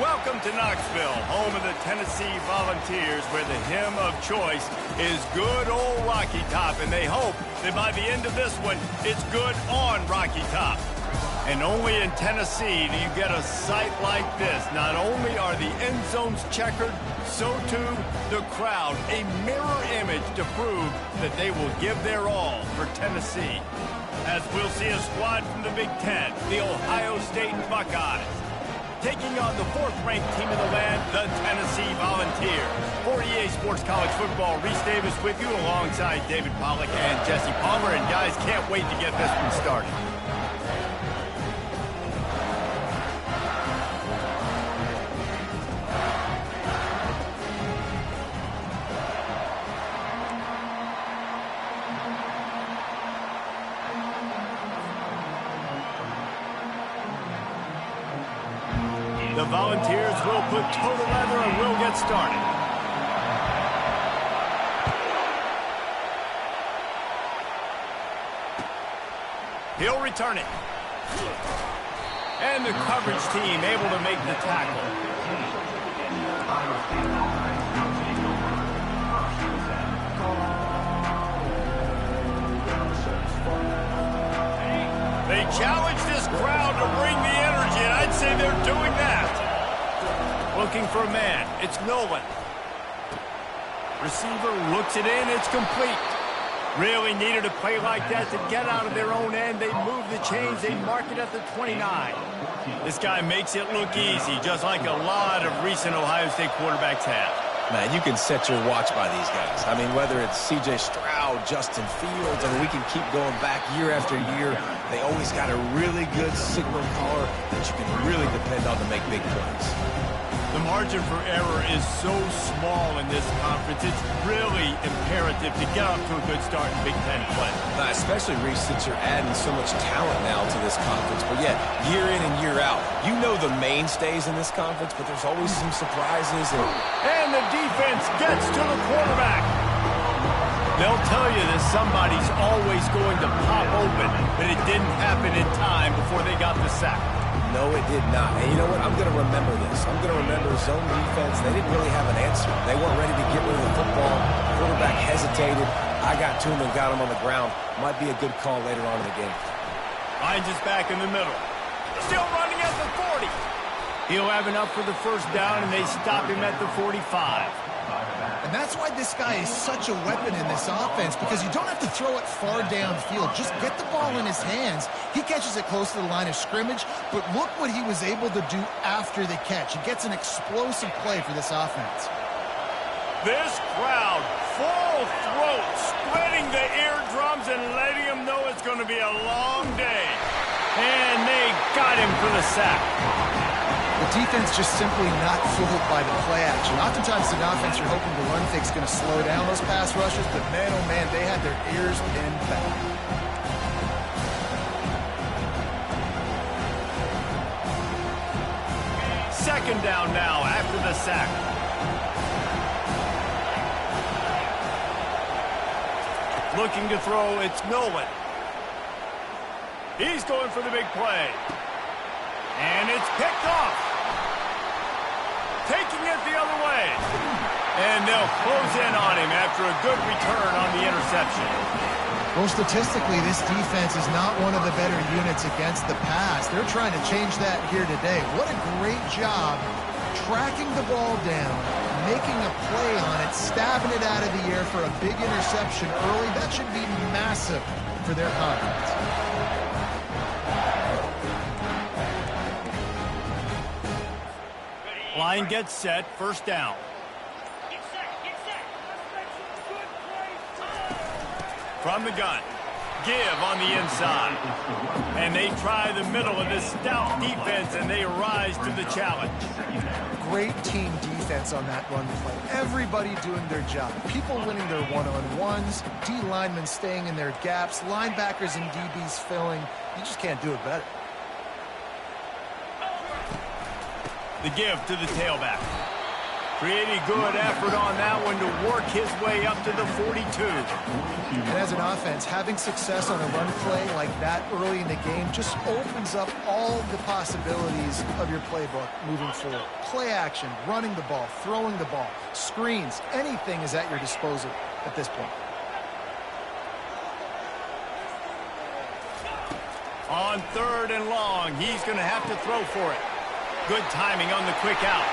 Welcome to Knoxville, home of the Tennessee Volunteers, where the hymn of choice is good old Rocky Top, and they hope that by the end of this one, it's good on Rocky Top. And only in Tennessee do you get a sight like this. Not only are the end zones checkered, so too the crowd, a mirror image to prove that they will give their all for Tennessee. As we'll see a squad from the Big Ten, the Ohio State Buckeyes, taking on the fourth-ranked team in the land, the Tennessee Volunteers. For EA Sports College Football, Reese Davis with you alongside David Pollack and Jesse Palmer. And guys, can't wait to get this one started. The Volunteers will put total leather and we'll get started. He'll return it. And the coverage team able to make the tackle. They challenge this crowd to bring the energy, and I'd say they're doing that. Looking for a man. It's Nolan. Receiver looks it in. It's complete. Really needed a play like that to get out of their own end. They move the chains. They mark it at the 29. This guy makes it look easy, just like a lot of recent Ohio State quarterbacks have. Man, you can set your watch by these guys. I mean, whether it's C.J. Stroud, Justin Fields, I mean, we can keep going back year after year. They always got a really good signal caller that you can really depend on to make big plays. The margin for error is so small in this conference. It's really imperative to get off to a good start in Big Ten play. Especially, Reese, since you're adding so much talent now to this conference. But yeah, year in and year out, you know the mainstays in this conference, but there's always some surprises. And the defense gets to the quarterback. They'll tell you that somebody's always going to pop open, but it didn't happen in time before they got the sack. No, it did not. And you know what? I'm going to remember this. I'm going to remember zone defense. They didn't really have an answer. They weren't ready to get rid of the football. Quarterback hesitated. I got to him and got him on the ground. Might be a good call later on in the game. Finds his back in the middle. Still running at the 40. He'll have enough for the first down, and they stop him at the 45. And that's why this guy is such a weapon in this offense, because you don't have to throw it far downfield. Just get the ball in his hands. He catches it close to the line of scrimmage, but look what he was able to do after the catch. He gets an explosive play for this offense. This crowd, full throat, spreading the eardrums and letting him know it's going to be a long day. And they got him for the sack. The defense just simply not fooled by the play action. Oftentimes, an offense you're hoping the run fake's going to slow down those pass rushers, but man, oh man, they had their ears pinned back. Second down now after the sack. Looking to throw, it's Nolan. He's going for the big play. And it's picked off. Taking it the other way. And they'll close in on him after a good return on the interception. Well, statistically, this defense is not one of the better units against the pass. They're trying to change that here today. What a great job tracking the ball down, making a play on it, stabbing it out of the air for a big interception early. That should be massive for their confidence. Line gets set, first down. From the gun, give on the inside. And they try the middle of this stout defense, and they rise to the challenge. Great team defense on that run play. Everybody doing their job. People winning their one-on-ones, D linemen staying in their gaps, linebackers and DBs filling. You just can't do it better. The give to the tailback. Pretty good effort on that one to work his way up to the 42. And as an offense, having success on a run play like that early in the game just opens up all the possibilities of your playbook moving forward. Play action, running the ball, throwing the ball, screens, anything is at your disposal at this point. On 3rd and long, he's going to have to throw for it. Good timing on the quick out.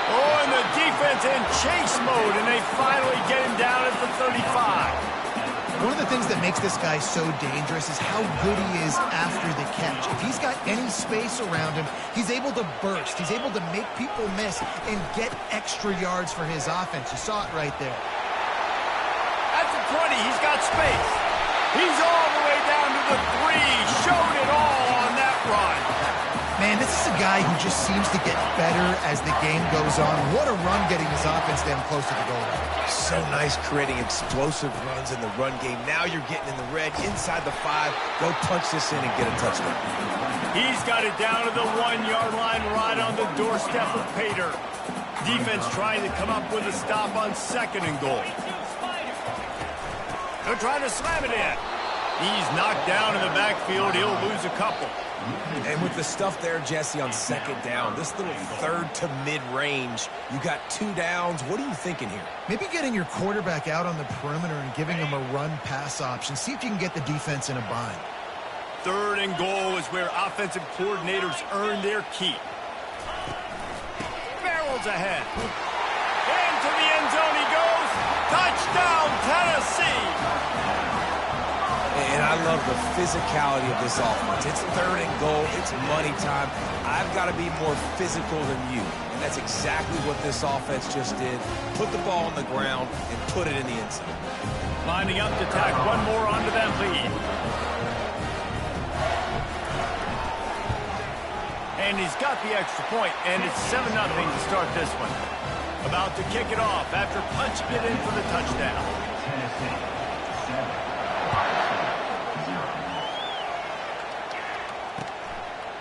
Oh, and the defense in chase mode, and they finally get him down at the 35. One of the things that makes this guy so dangerous is how good he is after the catch. If he's got any space around him, he's able to burst. He's able to make people miss and get extra yards for his offense. You saw it right there. At the 20, he's got space. He's all the way down to the 3. Showed it all on that run. Man, this is a guy who just seems to get better as the game goes on. What a run getting his offense down close to the goal line. So nice creating explosive runs in the run game. Now you're getting in the red, inside the 5. Go punch this in and get a touchdown. He's got it down to the 1-yard line right on the doorstep of Pater. Defense trying to come up with a stop on 2nd and goal. They're trying to slam it in. He's knocked down in the backfield. He'll lose a couple. And with the stuff there, Jesse, on 2nd down, this little 3rd to mid-range, you got 2 downs. What are you thinking here? Maybe getting your quarterback out on the perimeter and giving him a run-pass option. See if you can get the defense in a bind. 3rd and goal is where offensive coordinators earn their keep. Barrels ahead. Into the end zone he goes. Touchdown, Tennessee! And I love the physicality of this offense. It's 3rd and goal. It's money time. I've got to be more physical than you. And that's exactly what this offense just did. Put the ball on the ground and put it in the end zone. Lining up to tack one more onto that lead. And he's got the extra point, and it's 7-0 to start this one. About to kick it off after punching it in for the touchdown.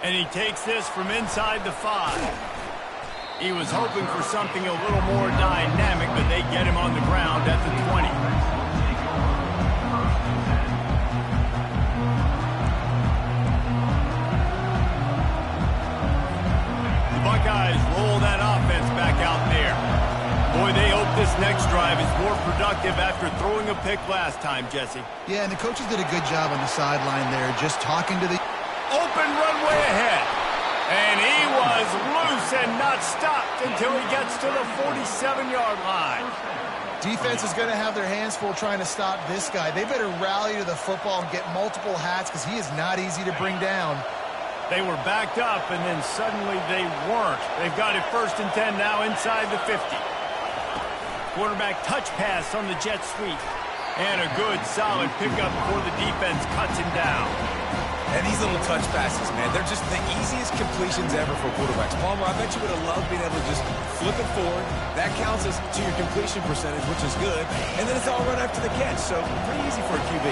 And he takes this from inside the 5. He was hoping for something a little more dynamic, but they get him on the ground at the 20. The Buckeyes roll that offense back out there. Boy, they hope this next drive is more productive after throwing a pick last time, Jesse. Yeah, and the coaches did a good job on the sideline there, just talking to the... Open runway ahead. And he was loose and not stopped until he gets to the 47-yard line. Defense is going to have their hands full trying to stop this guy. They better rally to the football and get multiple hats because he is not easy to bring down. They were backed up, and then suddenly they weren't. They've got it 1st and 10 now inside the 50. Quarterback touch pass on the jet sweep. And a good, solid pickup before the defense cuts him down. And these little touch passes, man, they're just the easiest completions ever for quarterbacks. Palmer, I bet you would have loved being able to just flip it forward. That counts as to your completion percentage, which is good. And then it's all run after the catch, so pretty easy for a QB.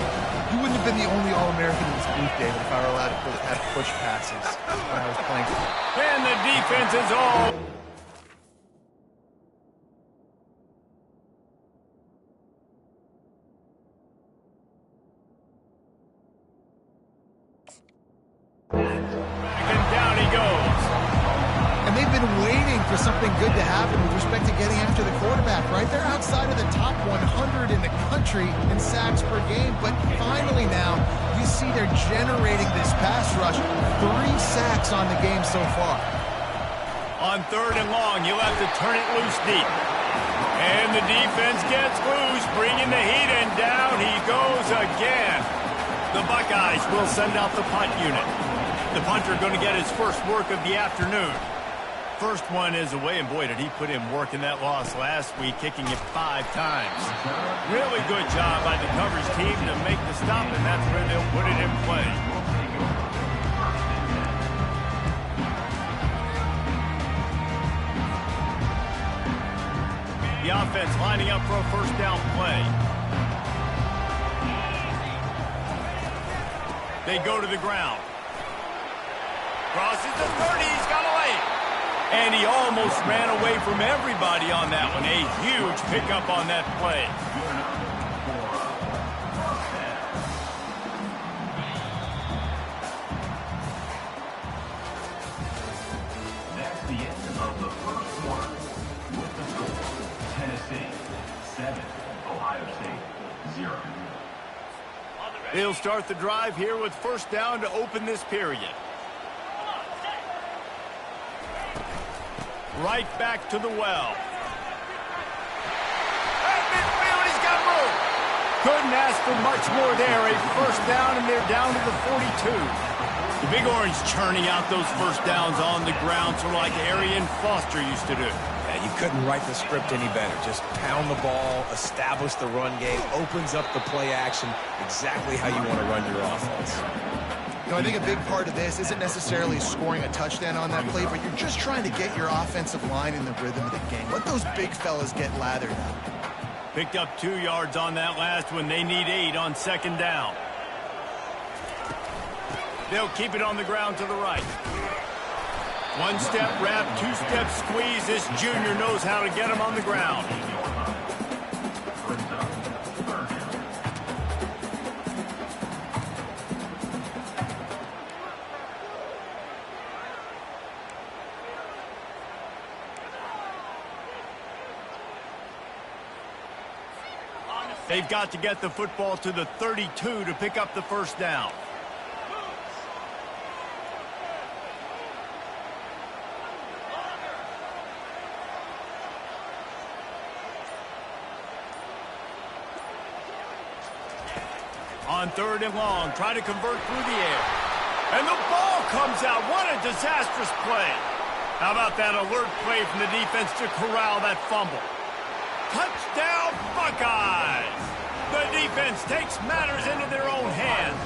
You wouldn't have been the only All-American in this booth, David, if I were allowed to have push passes when I was playing. And the defense is all... And down he goes. And they've been waiting for something good to happen with respect to getting after the quarterback, right? They're outside of the top 100 in the country in sacks per game, but finally now you see they're generating this pass rush. 3 sacks on the game so far. On 3rd and long, you'll have to turn it loose deep. And the defense gets loose, bringing the heat, and down he goes again. The Buckeyes will send out the punt unit. The punter going to get his first work of the afternoon. First one is away, and boy, did he put in work in that loss last week, kicking it 5 times. Really good job by the coverage team to make the stop, and that's where they'll put it in play. The offense lining up for a first down play. They go to the ground. Crosses the 30, he's got a lane. And he almost ran away from everybody on that one. A huge pickup on that play. That's the end of the first quarter. With the score, Tennessee 7, Ohio State 0. They'll start the drive here with first down to open this period. Right back to the well. At midfield, he's got room. Couldn't ask for much more there. A first down, and they're down to the 42. The Big Orange churning out those first downs on the ground, sort of like Arian Foster used to do. Yeah, you couldn't write the script any better. Just pound the ball, establish the run game, opens up the play action, exactly how you want to run your offense. You know, I think a big part of this isn't necessarily scoring a touchdown on that play, but you're just trying to get your offensive line in the rhythm of the game. Let those big fellas get lathered up. Picked up 2 yards on that last one. They need 8 on second down. They'll keep it on the ground to the right. One-step wrap, two-step squeeze. This junior knows how to get him on the ground. They've got to get the football to the 32 to pick up the first down. On third and long, try to convert through the air. And the ball comes out. What a disastrous play. How about that alert play from the defense to corral that fumble? Touchdown, Buckeyes! The defense takes matters into their own hands.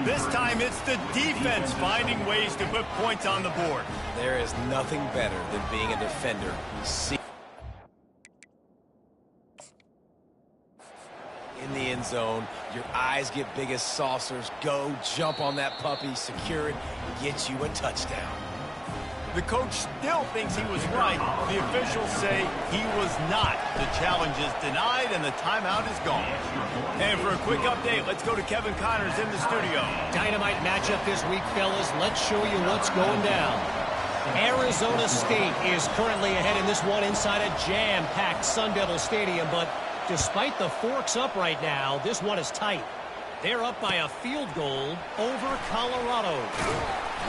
This time it's the defense finding ways to put points on the board. There is nothing better than being a defender who sees in the end zone. Your eyes get big as saucers. Go, jump on that puppy, secure it, get you a touchdown. The coach still thinks he was right. The officials say he was not. The challenge is denied, and the timeout is gone. And for a quick update, let's go to Kevin Connors in the studio. Dynamite matchup this week, fellas. Let's show you what's going down. Arizona State is currently ahead in this one inside a jam-packed Sun Devil Stadium, but despite the forks up right now, this one is tight. They're up by a field goal over Colorado.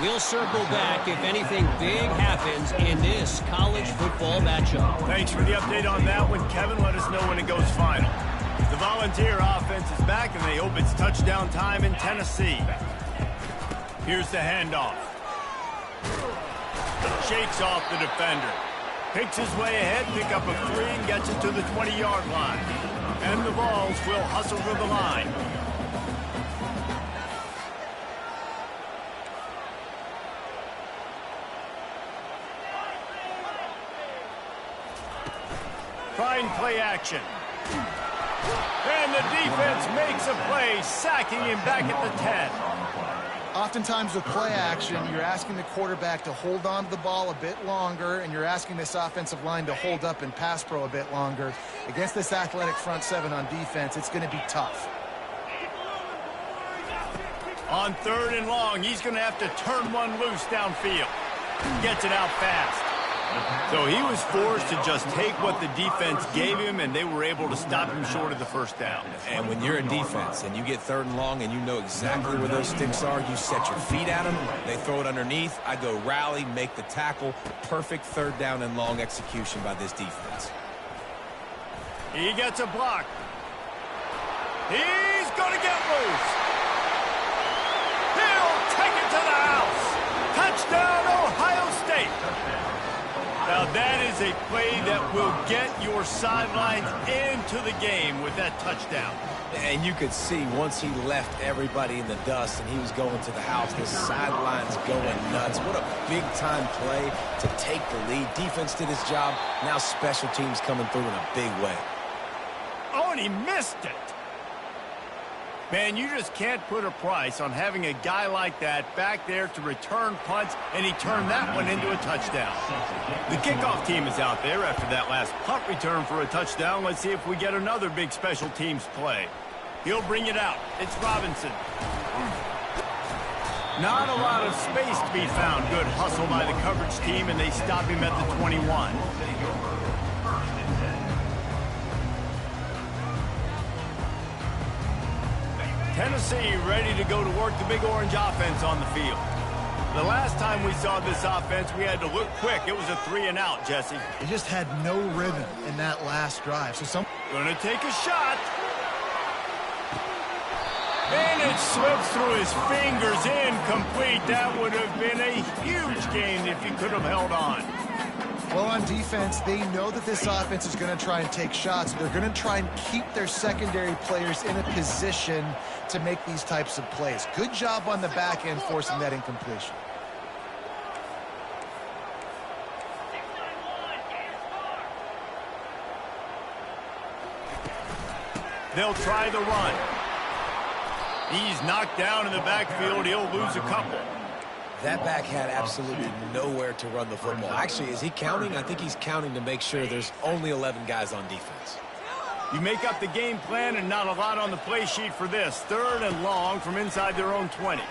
We'll circle back if anything big happens in this college football matchup. Thanks for the update on that one, Kevin. Let us know when it goes final. The Volunteer offense is back, and they hope it's touchdown time in Tennessee. Here's the handoff. Shakes off the defender. Picks his way ahead, pick up a 3, and gets it to the 20-yard line. And the Vols will hustle to the line. Trying play action. And the defense makes a play, sacking him back at the 10. Oftentimes with play action, you're asking the quarterback to hold on to the ball a bit longer, and you're asking this offensive line to hold up and pass pro a bit longer. Against this athletic front seven on defense, it's going to be tough. On third and long, he's going to have to turn one loose downfield. Gets it out fast. So he was forced to just take what the defense gave him, and they were able to stop him short of the first down. And when you're a defense and you get third and long and you know exactly where those sticks are, you set your feet at them, they throw it underneath, I go rally, make the tackle. Perfect third down and long execution by this defense. He gets a block. He's going to get loose. He'll take it to the house. Touchdown, Ohio State. Now that is a play that will get your sidelines into the game with that touchdown. And you could see once he left everybody in the dust and he was going to the house, the sidelines going nuts. What a big-time play to take the lead. Defense did his job. Now special teams coming through in a big way. Oh, and he missed it. Man, you just can't put a price on having a guy like that back there to return punts, and he turned that one into a touchdown. The kickoff team is out there after that last punt return for a touchdown. Let's see if we get another big special teams play. He'll bring it out. It's Robinson. Not a lot of space to be found. Good hustle by the coverage team, and they stop him at the 21. Tennessee ready to go to work the Big Orange offense on the field. The last time we saw this offense, we had to look quick. It was a 3-and-out, Jesse. They just had no rhythm in that last drive. So Gonna take a shot. And it slips through his fingers, incomplete. That would have been a huge gain if he could have held on. Well, on defense, they know that this offense is going to try and take shots. They're going to try and keep their secondary players in a position to make these types of plays. Good job on the back end forcing that incompletion. They'll try the run. He's knocked down in the backfield. He'll lose a couple. That back had absolutely nowhere to run the football. Actually, is he counting? I think he's counting to make sure there's only 11 guys on defense. You make up the game plan and not a lot on the play sheet for this. 3rd and long from inside their own 20.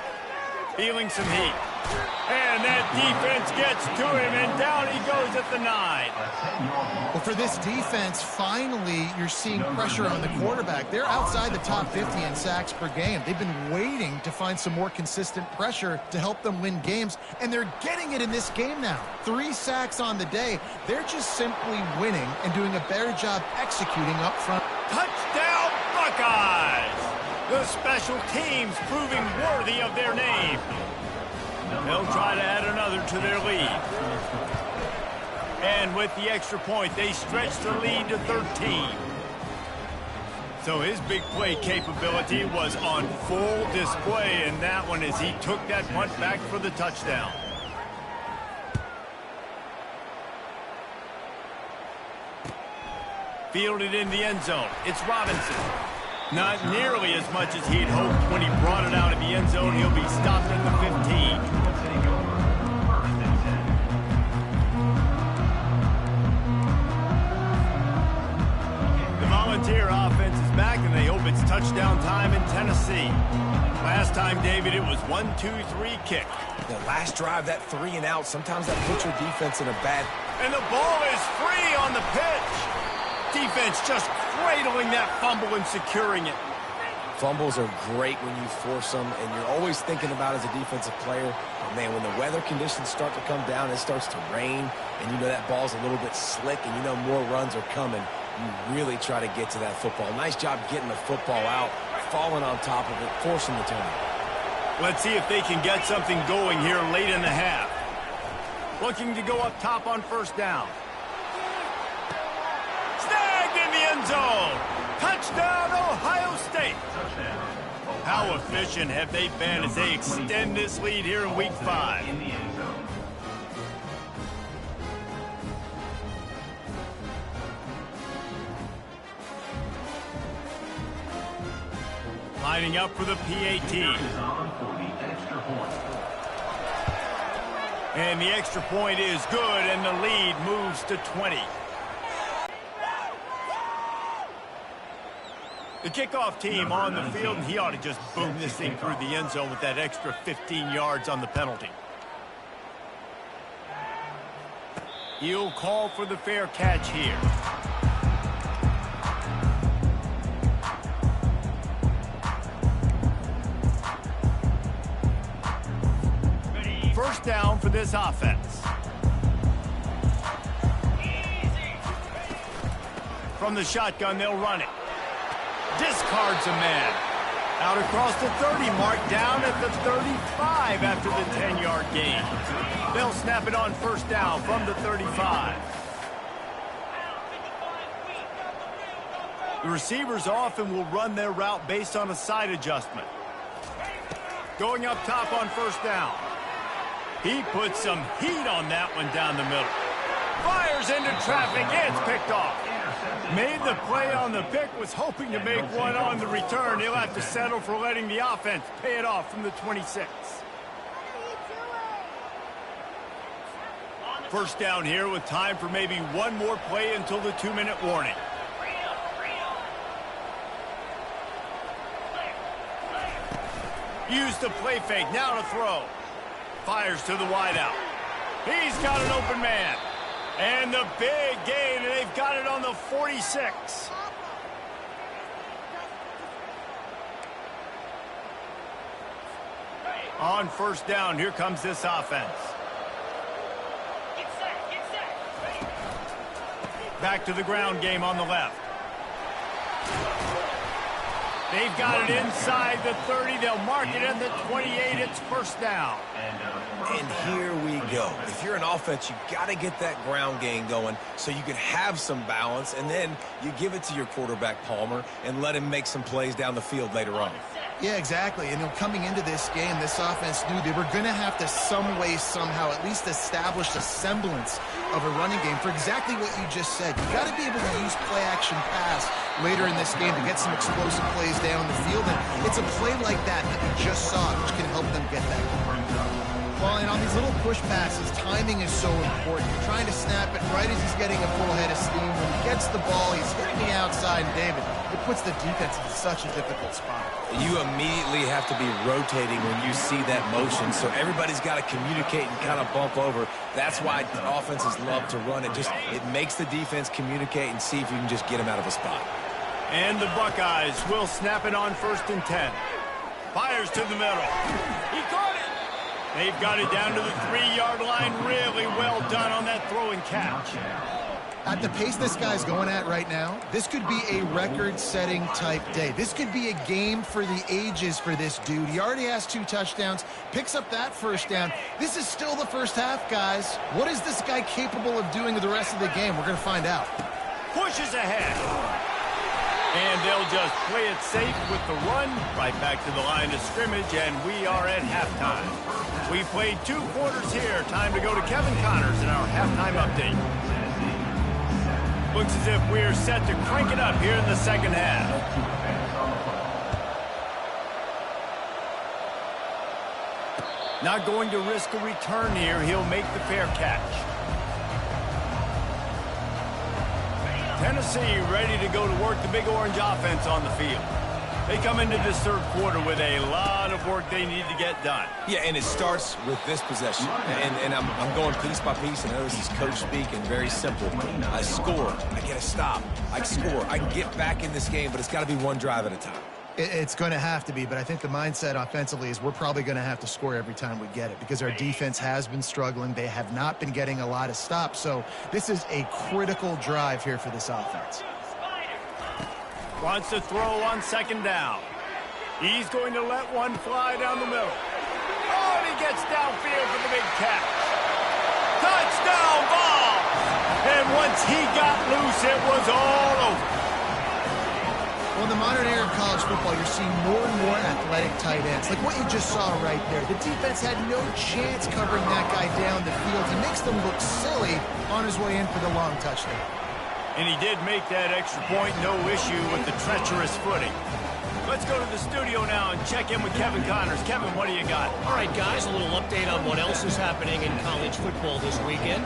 Feeling some heat. And that defense gets to him, and down he goes at the 9. Well, for this defense, finally, you're seeing pressure on the quarterback. They're outside the top 50 in sacks per game. They've been waiting to find some more consistent pressure to help them win games, and they're getting it in this game now. 3 sacks on the day. They're just simply winning and doing a better job executing up front. Touchdown, Buckeyes! The special teams proving worthy of their name. They'll try to add another to their lead. And with the extra point, they stretch the lead to 13. So his big play capability was on full display in that one as he took that punt back for the touchdown. Fielded in the end zone. It's Robinson. Not nearly as much as he'd hoped when he brought it out of the end zone. He'll be stopped at the 15. The Volunteer offense is back, and they hope it's touchdown time in Tennessee. Last time, David, it was 1-2-3 kick. The last drive, that 3-and-out, sometimes that puts your defense in a bad... And the ball is free on the pitch. Defense just cradling that fumble and securing it. Fumbles are great when you force them, and you're always thinking about as a defensive player, but man, when the weather conditions start to come down, it starts to rain, and you know that ball's a little bit slick, and you know more runs are coming. You really try to get to that football. Nice job getting the football out, falling on top of it, forcing the turnover. Let's see if they can get something going here late in the half. Looking to go up top on 1st down. In the end zone. Touchdown, Ohio State. How efficient have they been as they extend this lead here in Week 5? Lining up for the PAT. And the extra point is good, and the lead moves to 20. The kickoff team on the field, and he ought to just boom this thing through the end zone with that extra 15 yards on the penalty. He'll call for the fair catch here. First down for this offense. From the shotgun, they'll run it. Discards a man. Out across the 30 mark, down at the 35 after the 10-yard gain. They'll snap it on 1st down from the 35. The receivers often will run their route based on a side adjustment. Going up top on 1st down. He puts some heat on that one down the middle. Fires into traffic. It's picked off. Made the play on the pick, was hoping to make one on the return. He'll have to settle for letting the offense pay it off from the 26. First down here with time for maybe one more play until the 2-minute warning. Use the play fake, now to throw. Fires to the wideout. He's got an open man. And the big gain, and they've got it on the 46. On first down, here comes this offense. Back to the ground game on the left. They've got it inside the 30. They'll mark it at the 28. It's first down. And here we go. If you're an offense, you got to get that ground game going so you can have some balance, and then you give it to your quarterback, Palmer, and let him make some plays down the field later on. Yeah, exactly. And coming into this game, this offense knew they were going to have to some way, somehow, at least establish a semblance of a running game for exactly what you just said. You got to be able to use play-action pass later in this game to get some explosive plays down the field. And it's a play like that we just saw, which can help them get that going. Well, and on these little push passes, timing is so important. You're trying to snap it right as he's getting a full head of steam. When he gets the ball, he's hitting the outside, and David, it puts the defense in such a difficult spot. You immediately have to be rotating when you see that motion, so everybody's got to communicate and kind of bump over. That's why offenses love to run it. It makes the defense communicate and see if you can just get him out of a spot. And the Buckeyes will snap it on 1st and 10. Fires to the middle. He caught it. They've got it down to the 3-yard line. Really well done on that throw and catch. At the pace this guy's going at right now, this could be a record-setting type day. This could be a game for the ages for this dude. He already has 2 touchdowns, picks up that first down. This is still the first half, guys. What is this guy capable of doing the rest of the game? We're going to find out. Pushes ahead. And they'll just play it safe with the run right back to the line of scrimmage, and we are at halftime. We played 2 quarters here. Time to go to Kevin Connors in our halftime update. Looks as if we're set to crank it up here in the second half. Not going to risk a return here. He'll make the fair catch. Tennessee ready to go to work the Big Orange offense on the field. They come into this third quarter with a lot of work they need to get done. Yeah, and it starts with this possession. And I'm going piece by piece, and I know this is coach speak and very simple. I score. I get a stop. I score. I can get back in this game, but it's got to be one drive at a time. It's going to have to be, but I think the mindset offensively is we're probably going to have to score every time we get it because our defense has been struggling. They have not been getting a lot of stops, so this is a critical drive here for this offense. Wants to throw on 2nd down. He's going to let one fly down the middle. Oh, and he gets downfield for the big catch. Touchdown ball! And once he got loose, it was all over. Well, in the modern era of college football, you're seeing more and more athletic tight ends, like what you just saw right there. The defense had no chance covering that guy down the field. He makes them look silly on his way in for the long touchdown. And he did make that extra point, no issue with the treacherous footing. Let's go to the studio now and check in with Kevin Connors. Kevin, what do you got? All right, guys, a little update on what else is happening in college football this weekend.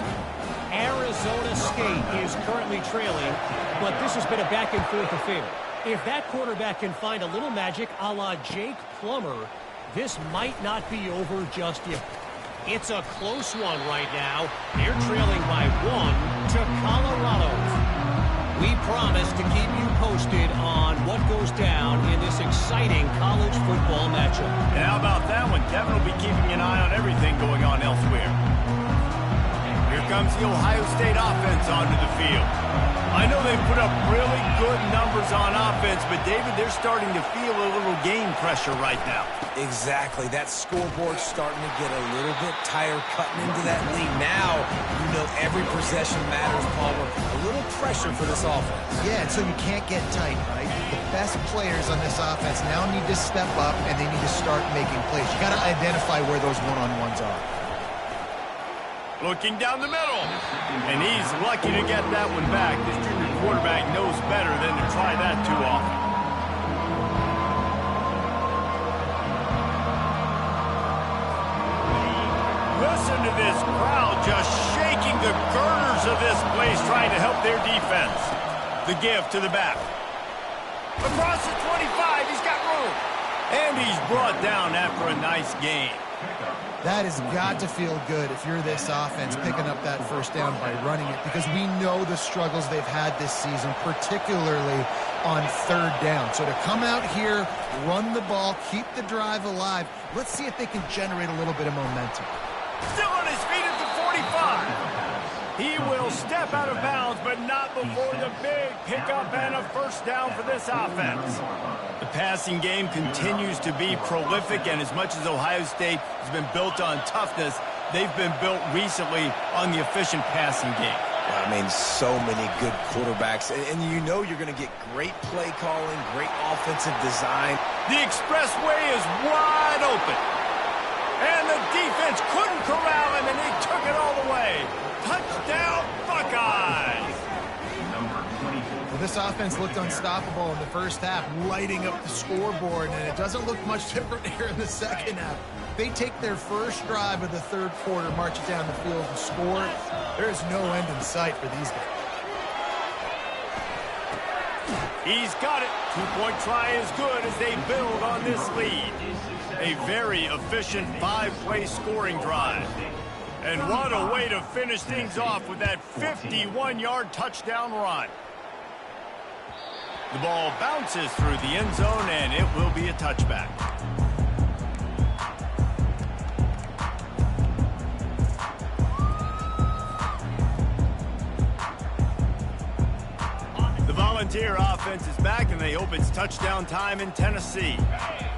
Arizona State is currently trailing, but this has been a back-and-forth affair. If that quarterback can find a little magic a la Jake Plummer, this might not be over just yet. It's a close one right now. They're trailing by 1 to Colorado. We promise to keep you posted on what goes down in this exciting college football matchup. And how about that one? Kevin will be keeping an eye on everything going on elsewhere. Here comes the Ohio State offense onto the field. I know they put up really good numbers on offense, but David, they're starting to feel a little game pressure right now. Exactly. That scoreboard's starting to get a little bit tired cutting into that lead. Now, you know every possession matters, Palmer. A little pressure for this offense. Yeah, so you can't get tight, right? The best players on this offense now need to step up, and they need to start making plays. You got to identify where those one-on-ones are. Looking down the middle, and he's lucky to get that one back. This junior quarterback knows better than to try that too often. Listen to this crowd just shaking the girders of this place, trying to help their defense. The give to the back. Across the 25, he's got room. And he's brought down after a nice gain. That has got to feel good if you're this offense picking up that first down by running it, because we know the struggles they've had this season, particularly on third down. So to come out here, run the ball, keep the drive alive, let's see if they can generate a little bit of momentum. Still on his feet at the 45. He will step out of bounds, but not before the big pickup and a first down for this offense. The passing game continues to be prolific, and as much as Ohio State has been built on toughness, they've been built recently on the efficient passing game. I mean, so many good quarterbacks, and you know you're going to get great play calling, great offensive design. The expressway is wide open. And the defense couldn't corral him, and he took it all the way. Touchdown, Buckeyes! Well, this offense looked unstoppable in the first half, lighting up the scoreboard, and it doesn't look much different here in the second half. They take their first drive of the third quarter, march it down the field and score. There's no end in sight for these guys. He's got it. Two-point try is good as they build on this lead. A very efficient five-play scoring drive. And what a way to finish things off with that 51-yard touchdown run. The ball bounces through the end zone, and it will be a touchback. The Volunteer offense is back, and they hope it's touchdown time in Tennessee.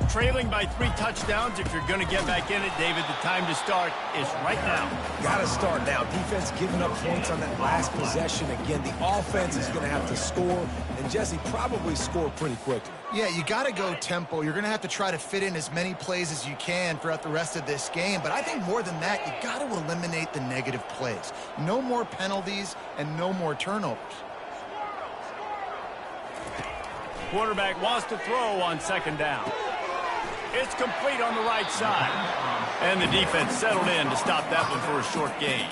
Trailing by 3 touchdowns, if you're going to get back in it, David, the time to start is right now. Got to start now. Defense giving up points on that last possession. Again, the offense is going to have to score, and Jesse probably score pretty quickly. Yeah, you got to go tempo. You're going to have to try to fit in as many plays as you can throughout the rest of this game. But I think more than that, you got to eliminate the negative plays. No more penalties and no more turnovers. Quarterback wants to throw on second down. It's complete on the right side. And the defense settled in to stop that one for a short gain.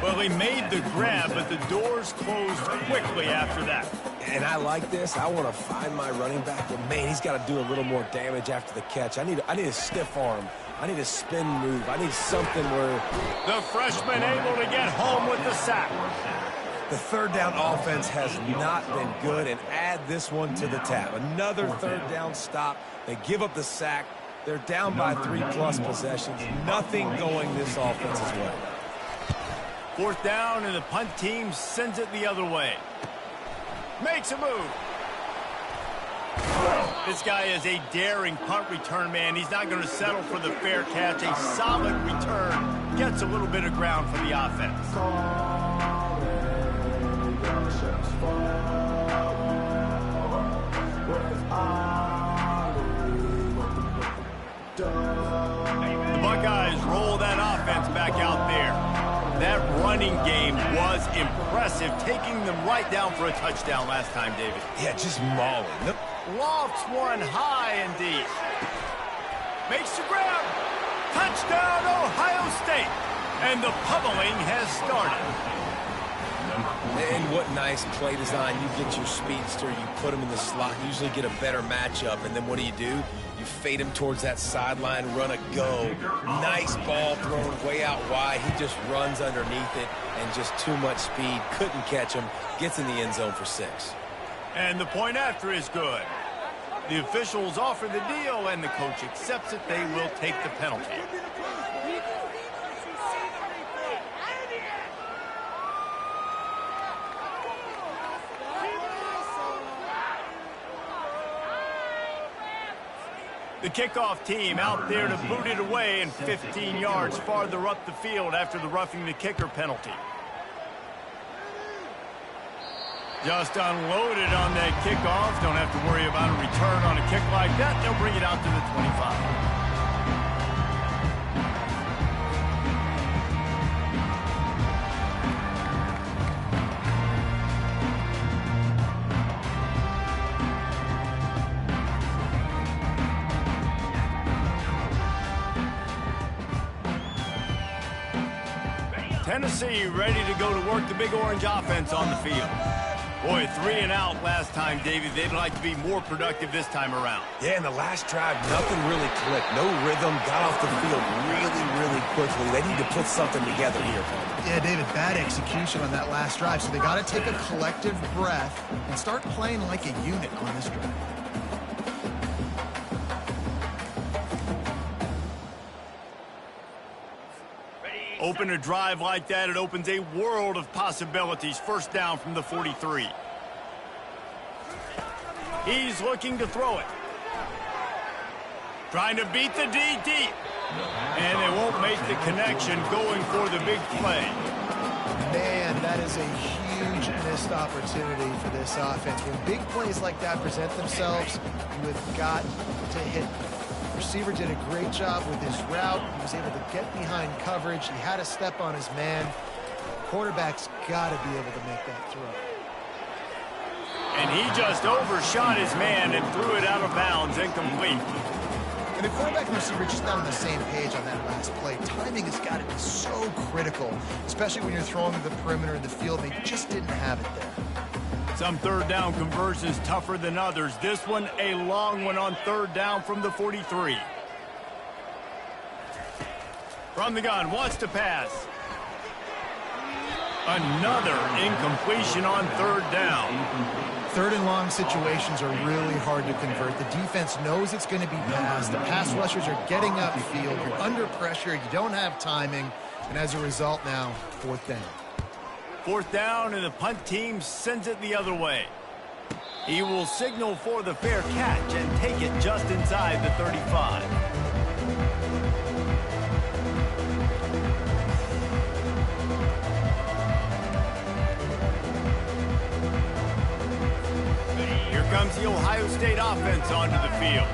Well, he made the grab, but the doors closed quickly after that. And I like this. I want to find my running back, but man, he's got to do a little more damage after the catch. I need a stiff arm. I need a spin move. I need something where... The freshman able to get home with the sack. The third down offense has not been good, and add this one to the tab. Another third down stop. They give up the sack. They're down by 3+ possessions. Nothing going this offense's way. Fourth down, and the punt team sends it the other way. Makes a move. This guy is a daring punt return man. He's not going to settle for the fair catch. A solid return gets a little bit of ground for the offense. The Buckeyes roll that offense back out there. That running game was impressive, taking them right down for a touchdown last time, David. Yeah, just mauling. Nope. Lofts one high and deep. Makes the grab. Touchdown, Ohio State. And the pummeling has started. And what nice play design. You get your speedster, you put him in the slot, usually get a better matchup, and then what do? You fade him towards that sideline, run a go. Nice ball thrown way out wide. He just runs underneath it, and just too much speed. Couldn't catch him. Gets in the end zone for 6. And the point after is good. The officials offer the deal, and the coach accepts it. They will take the penalty. The kickoff team out there to boot it away, and 15 yards farther up the field after the roughing the kicker penalty. Just unloaded on that kickoff. Don't have to worry about a return on a kick like that. They'll bring it out to the 25. Tennessee ready to go to work the Big Orange offense on the field. Boy, 3 and out last time, Davey. They'd like to be more productive this time around. Yeah, in the last drive, nothing really clicked. No rhythm, got off the field really quickly. They need to put something together here. Yeah, David, bad execution on that last drive, so they got to take a collective breath and start playing like a unit on this drive. Open a drive like that, it opens a world of possibilities. First down from the 43. He's looking to throw it. Trying to beat the D deep. And they won't make the connection, going for the big play. Man, that is a huge missed opportunity for this offense. When big plays like that present themselves, you have got to hit them. Receiver did a great job with his route. He was able to get behind coverage. He had a step on his man. Quarterback's got to be able to make that throw. And he just overshot his man and threw it out of bounds, incomplete. And the quarterback and receiver just not on the same page on that last play. Timing has got to be so critical, especially when you're throwing to the perimeter in the field. They just didn't have it there. Some third down conversions tougher than others. This one a long one on third down from the 43. From the gun, wants to pass. Another incompletion on third down. Third and long situations are really hard to convert. The defense knows it's going to be passed. The pass rushers are getting upfield. You're under pressure. You don't have timing. And as a result now, fourth down. Fourth down, and the punt team sends it the other way. He will signal for the fair catch and take it just inside the 35. Here comes the Ohio State offense onto the field.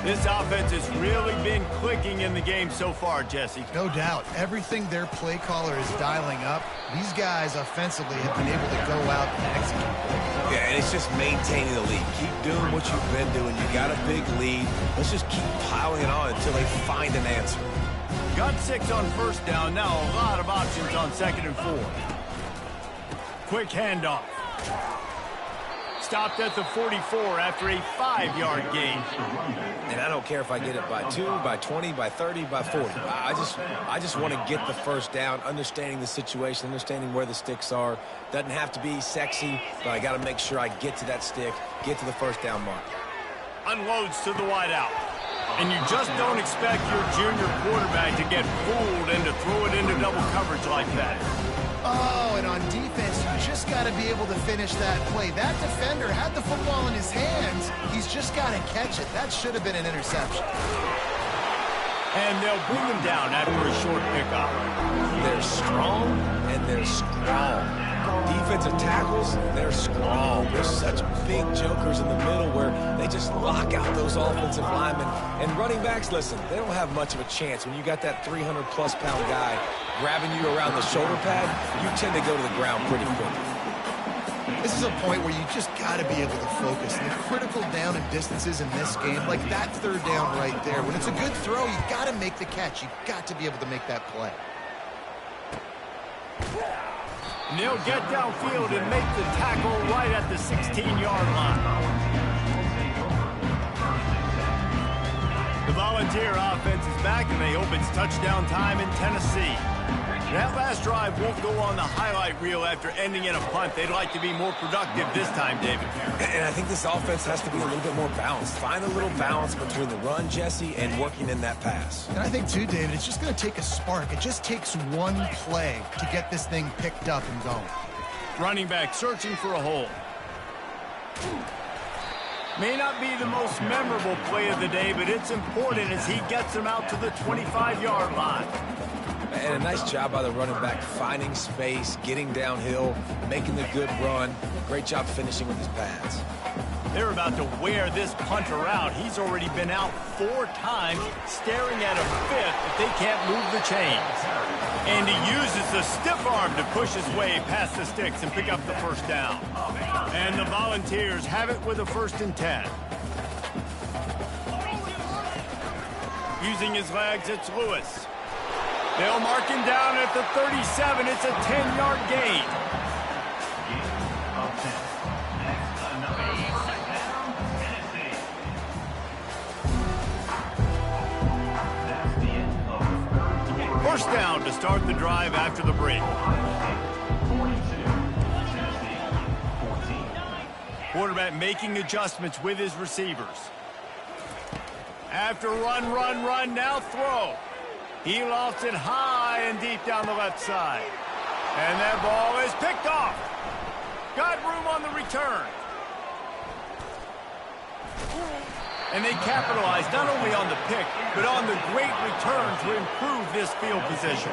This offense has really been clicking in the game so far, Jesse. No doubt. Everything their play caller is dialing up, these guys offensively have been able to go out and execute. Yeah, and it's just maintaining the lead. Keep doing what you've been doing. You got a big lead. Let's just keep piling it on until they find an answer. Got 6 on first down. Now a lot of options on second and 4. Quick handoff. Stopped at the 44 after a 5-yard gain. And I don't care if I get it by 2, by 20, by 30, by 40. I just want to get the first down, understanding the situation, understanding where the sticks are. Doesn't have to be sexy, but I got to make sure I get to that stick, get to the first down mark. Unloads to the wideout. And you just don't expect your junior quarterback to get fooled and to throw it into double coverage like that. Oh, and on defense, you just got to be able to finish that play. That defender had the football in his hands. He's just got to catch it. That should have been an interception. And they'll bring him down after a short pickup. They're strong, and they're strong. Defensive tackles, they're strong. They're such big jokers in the middle where they just lock out those offensive linemen. And running backs, listen, they don't have much of a chance. When you got that 300-plus pound guy grabbing you around the shoulder pad, you tend to go to the ground pretty quickly. This is a point where you just got to be able to focus. The critical down and distances in this game, like that third down right there. When it's a good throw, you got to make the catch. You got to be able to make that play. And they'll get downfield and make the tackle right at the 16-yard line. The Volunteer offense is back, and they hope it's touchdown time in Tennessee. That last drive won't go on the highlight reel after ending in a punt. They'd like to be more productive this time, David. And I think this offense has to be a little bit more balanced. Find a little balance between the run, Jesse, and working in that pass. And I think, too, David, it's just going to take a spark. It just takes one play to get this thing picked up and going. Running back searching for a hole. May not be the most memorable play of the day, but it's important as he gets him out to the 25-yard line. And a nice job by the running back, finding space, getting downhill, making the good run. Great job finishing with his pads. They're about to wear this punter out. He's already been out 4 times, staring at a 5th if they can't move the chains. And he uses the stiff arm to push his way past the sticks and pick up the first down. And the Volunteers have it with a 1st and 10. Using his legs, it's Lewis. They'll mark him down at the 37. It's a 10-yard gain. Gain of 10. Next, another first down, Tennessee. That's the end of the third quarter. First down to start the drive after the break. Ohio State 42, Tennessee 14. Quarterback making adjustments with his receivers. After run, now throw. He lofts it high and deep down the left side. And that ball is picked off. Got room on the return. And they capitalize not only on the pick, but on the great return to improve this field position.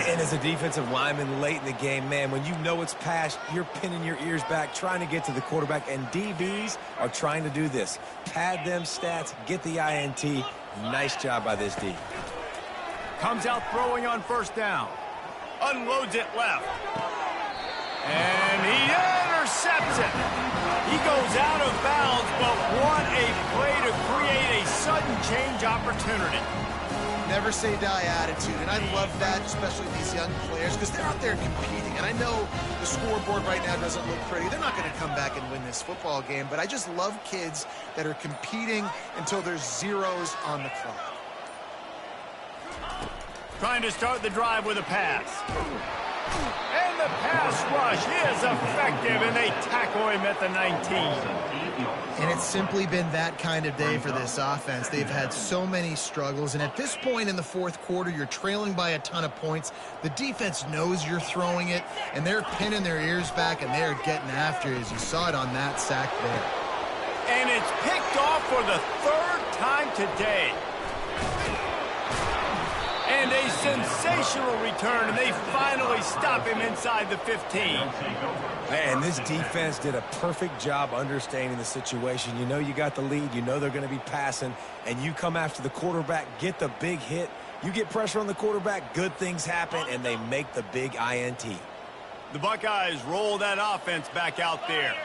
And as a defensive lineman late in the game, man, when you know it's past, you're pinning your ears back, trying to get to the quarterback, and DBs are trying to do this. Pad them stats, get the INT. Nice job by this D. Comes out throwing on first down. Unloads it left. And he intercepts it. He goes out of bounds, but what a play to create a sudden change opportunity. Never say die attitude, and I love that, especially these young players, because they're out there competing. And I know the scoreboard right now doesn't look pretty. They're not going to come back and win this football game, but I just love kids that are competing until there's zeros on the clock. Trying to start the drive with a pass. And the pass rush is effective, and they tackle him at the 19. And it's simply been that kind of day for this offense. They've had so many struggles, and at this point in the fourth quarter, you're trailing by a ton of points. The defense knows you're throwing it, and they're pinning their ears back, and they're getting after it, as you saw it on that sack there. And it's picked off for the third time today. And a sensational return, and they finally stop him inside the 15. And this defense did a perfect job understanding the situation. You know you got the lead. You know they're going to be passing. And you come after the quarterback, get the big hit. You get pressure on the quarterback, good things happen, and they make the big INT. The Buckeyes roll that offense back out there.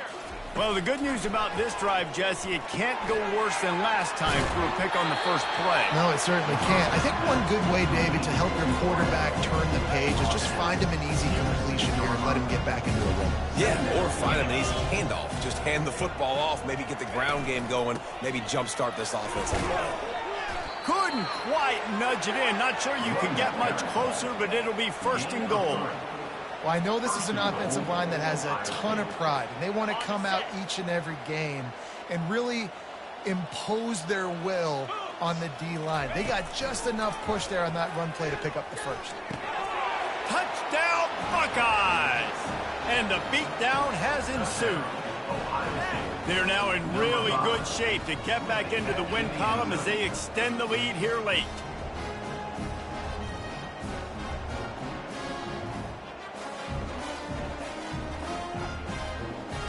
Well, the good news about this drive, Jesse, it can't go worse than last time through a pick on the first play. No, it certainly can't. I think one good way, David, to help your quarterback turn the page is just find him an easy completion here and let him get back into a rhythm. Yeah, or find him an easy handoff. Just hand the football off, maybe get the ground game going, maybe jumpstart this offense. Couldn't quite nudge it in. Not sure you can get much closer, but it'll be first and goal. Well, I know this is an offensive line that has a ton of pride, and they want to come out each and every game and really impose their will on the D-line. They got just enough push there on that run play to pick up the first. Touchdown, Buckeyes! And the beatdown has ensued. They're now in really good shape to get back into the win column as they extend the lead here late.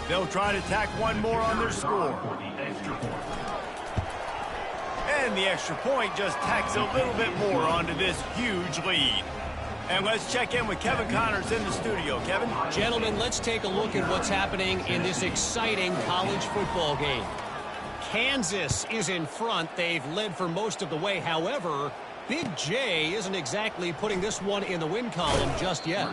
They'll try to tack one more on their score. And the extra point just tacks a little bit more onto this huge lead. And let's check in with Kevin Connors in the studio. Kevin? Gentlemen, let's take a look at what's happening in this exciting college football game. Kansas is in front. They've led for most of the way. However, Big J isn't exactly putting this one in the win column just yet.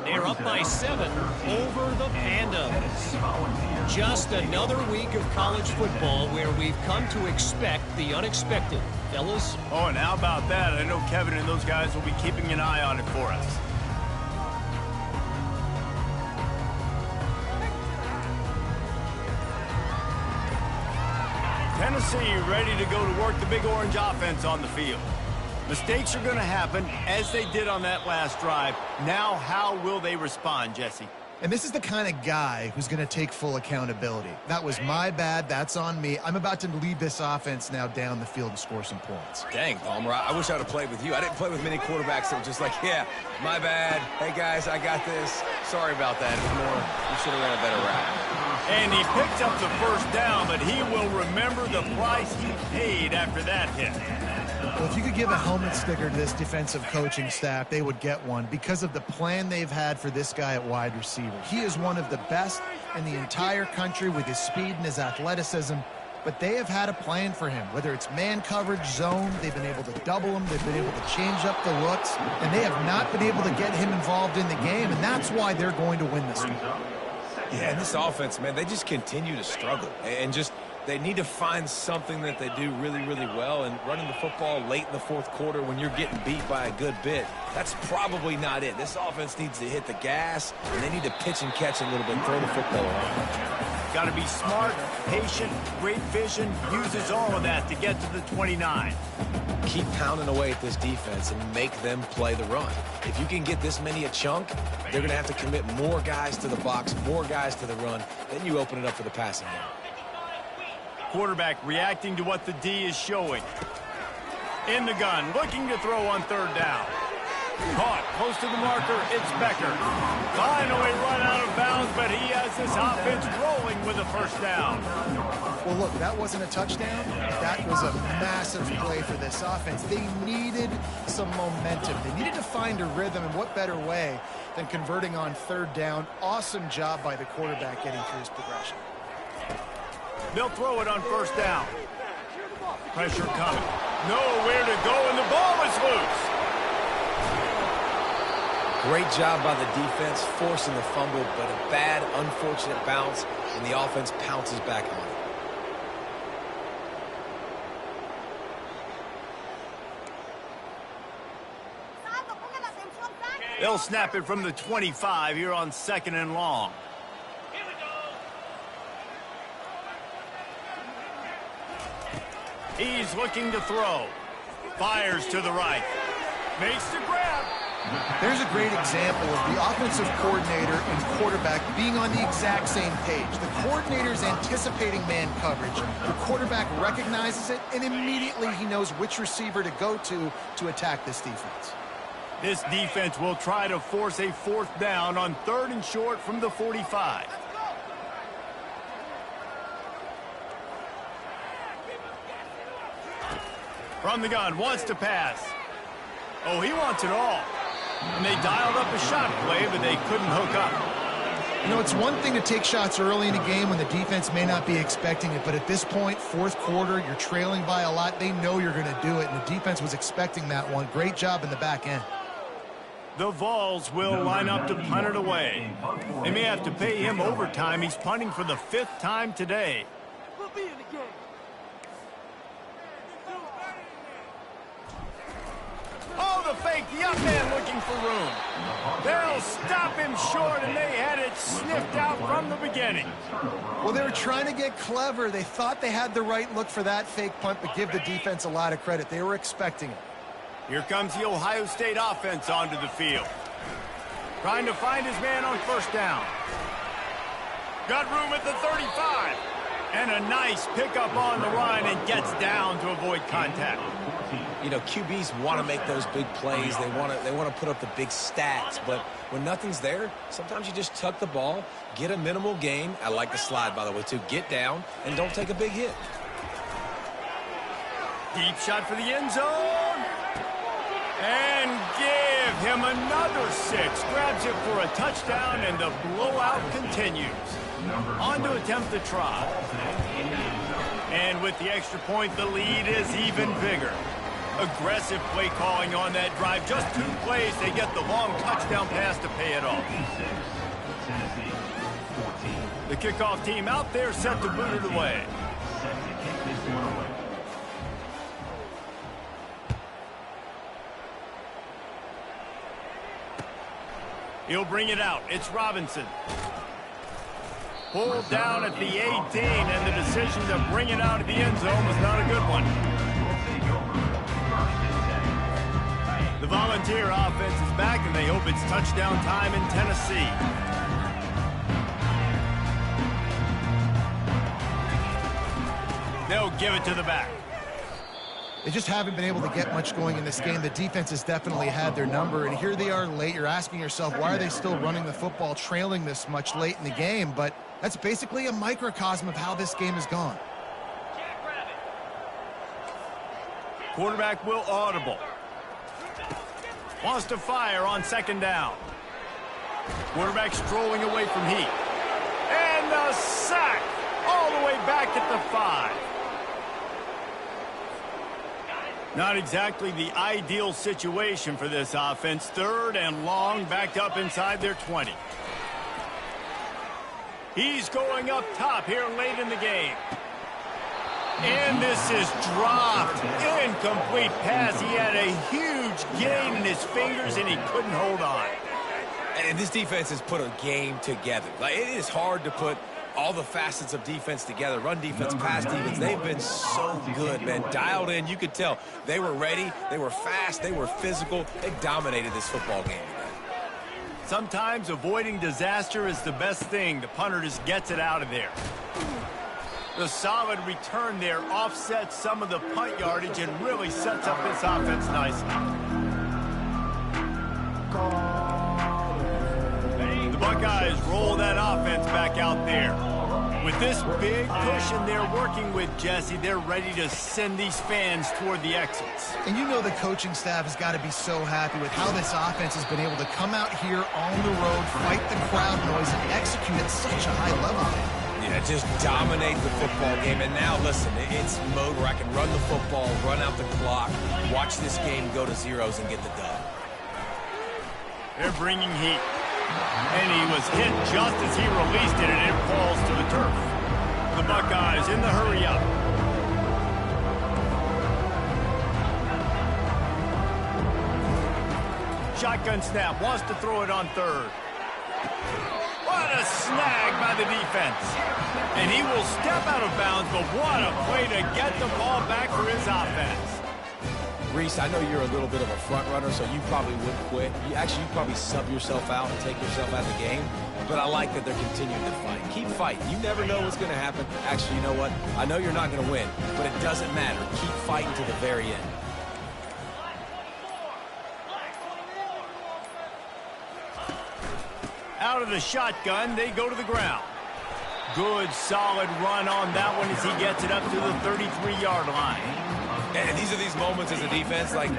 They're up by 7 over the Pandas. Just another week of college football where we've come to expect the unexpected. Fellas? Oh, and how about that? I know Kevin and those guys will be keeping an eye on it for us. Tennessee ready to go to work the Big Orange offense on the field. Mistakes are going to happen, as they did on that last drive. Now, how will they respond, Jesse? And this is the kind of guy who's going to take full accountability. That was my bad. That's on me. I'm about to lead this offense now down the field and score some points. Dang, Palmer, I wish I would have played with you. I didn't play with many quarterbacks that were just like, yeah, my bad. Hey, guys, I got this. Sorry about that. It's more, you should have ran a better route. And he picks up the first down, but he will remember the price he paid after that hit. Well, if you could give a helmet sticker to this defensive coaching staff, they would get one because of the plan they've had for this guy at wide receiver. He is one of the best in the entire country with his speed and his athleticism. but they have had a plan for him. Whether it's man coverage, zone, they've been able to double him, they've been able to change up the looks, and they have not been able to get him involved in the game, and that's why they're going to win this one. Yeah, and this offense, man, they just continue to struggle. And just, they need to find something that they do really, really well. And running the football late in the fourth quarter when you're getting beat by a good bit, that's probably not it. This offense needs to hit the gas, and they need to pitch and catch a little bit, throw the football around. Got to be smart, patient, great vision, uses all of that to get to the 29. Keep pounding away at this defense and make them play the run. If you can get this many a chunk, they're going to have to commit more guys to the box, more guys to the run. Then you open it up for the passing game. Quarterback reacting to what the D is showing. In the gun, looking to throw on third down. Caught, close to the marker, it's Becker. Finally run out of bounds, but he has this offense rolling with a first down. Well, look, that wasn't a touchdown. That was a massive play for this offense. They needed some momentum. They needed to find a rhythm, and what better way than converting on third down. Awesome job by the quarterback getting through his progression. They'll throw it on first down. Pressure coming. Nowhere to go, and the ball is loose. Great job by the defense forcing the fumble, but a bad, unfortunate bounce, and the offense pounces back on it. They'll snap it from the 25 here on 2nd and long. He's looking to throw. Fires to the right. Makes the grab. There's a great example of the offensive coordinator and quarterback being on the exact same page. The coordinator's anticipating man coverage. The quarterback recognizes it, and immediately he knows which receiver to go to attack this defense. This defense will try to force a fourth down on 3rd and short from the 45. From the gun, wants to pass. Oh, he wants it all. And they dialed up a shot play, but they couldn't hook up. You know, it's one thing to take shots early in a game when the defense may not be expecting it, but at this point, fourth quarter, you're trailing by a lot. They know you're going to do it, and the defense was expecting that one. Great job in the back end. The Vols will line up to punt it away. They may have to pay him overtime. He's punting for the 5th time today. Oh, the fake, the up man looking for room. They'll stop him short, and they had it sniffed out from the beginning. Well, they were trying to get clever. They thought they had the right look for that fake punt, but give the defense a lot of credit. They were expecting it. Here comes the Ohio State offense onto the field. Trying to find his man on first down. Got room at the 35. And a nice pickup on the run, and gets down to avoid contact. You know, QBs want to make those big plays. They want to put up the big stats. But when nothing's there, sometimes you just tuck the ball, get a minimal gain. I like the slide, by the way, too. Get down and don't take a big hit. Deep shot for the end zone. And give him another 6. Grabs it for a touchdown, and the blowout continues. On to attempt the try. And with the extra point, the lead is even bigger. Aggressive play calling on that drive. Just 2 plays, they get the long touchdown pass to pay it off. The kickoff team out there set to boot it away. He'll bring it out. It's Robinson. Pulled down at the 18, and the decision to bring it out of the end zone was not a good one. The Volunteer offense is back, and they hope it's touchdown time in Tennessee. They'll give it to the back. They just haven't been able to get much going in this game. The defense has definitely had their number, and here they are late. You're asking yourself, why are they still running the football, trailing this much late in the game? But that's basically a microcosm of how this game has gone. Quarterback will audible. Wants to fire on 2nd down. Quarterback strolling away from heat. And a sack all the way back at the 5. Not exactly the ideal situation for this offense. 3rd and long, backed up inside their 20. He's going up top here late in the game. And this is dropped. Incomplete pass. He had a huge gain in his fingers, and he couldn't hold on. And this defense has put a game together. Like, it is hard to put all the facets of defense together. Run defense, pass defense. They've been so good, man. Dialed in. You could tell they were ready. They were fast. They were physical. They dominated this football game today. Sometimes avoiding disaster is the best thing. The punter just gets it out of there. The solid return there offsets some of the punt yardage and really sets up this offense nicely. The Buckeyes roll that offense back out there. With this big cushion they're working with, Jesse, they're ready to send these fans toward the exits. And you know the coaching staff has got to be so happy with how this offense has been able to come out here on the road, fight the crowd noise, and execute at such a high level. Yeah, just dominate the football game. And now, listen, it's mode where I can run the football, run out the clock, watch this game go to zeros and get the dub. They're bringing heat. And he was hit just as he released it, and it falls to the turf. The Buckeyes in the hurry-up. Shotgun snap, wants to throw it on 3rd. What a snag by the defense. And he will step out of bounds, but what a play to get the ball back for his offense. Reese, I know you're a little bit of a front runner, so you probably would quit. You probably sub yourself out and take yourself out of the game. But I like that they're continuing to fight. Keep fighting. You never know what's going to happen. Actually, you know what? I know you're not going to win, but it doesn't matter. Keep fighting to the very end. Out of the shotgun, they go to the ground. Good, solid run on that one as he gets it up to the 33-yard line. And these are these moments as a defense, like,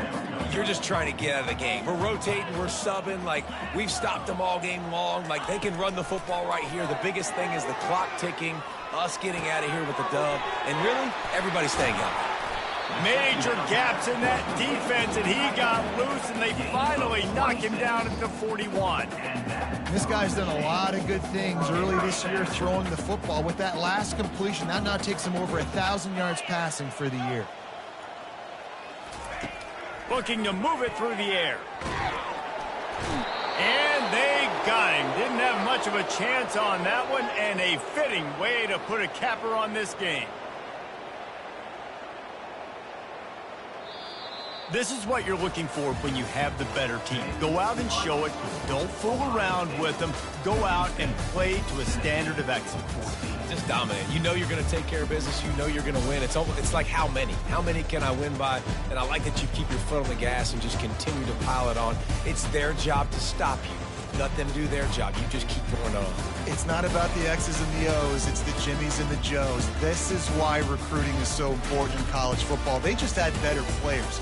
you're just trying to get out of the game. We're rotating, we're subbing, like, we've stopped them all game long. Like, they can run the football right here. The biggest thing is the clock ticking, us getting out of here with the dub, and really, everybody staying healthy. Major gaps in that defense, and he got loose, and they finally knock him down at the 41. This guy's done a lot of good things early this year throwing the football. With that last completion, that now takes him over 1,000 yards passing for the year. Looking to move it through the air. And they got him. Didn't have much of a chance on that one, and a fitting way to put a capper on this game. This is what you're looking for when you have the better team. Go out and show it. Don't fool around with them. Go out and play to a standard of excellence. Just dominate. You know you're going to take care of business. You know you're going to win. It's like how many? How many can I win by? And I like that you keep your foot on the gas and just continue to pile it on. It's their job to stop you. Let them do their job. You just keep going on. It's not about the X's and the O's. It's the Jimmies and the Joes. This is why recruiting is so important in college football. They just had better players.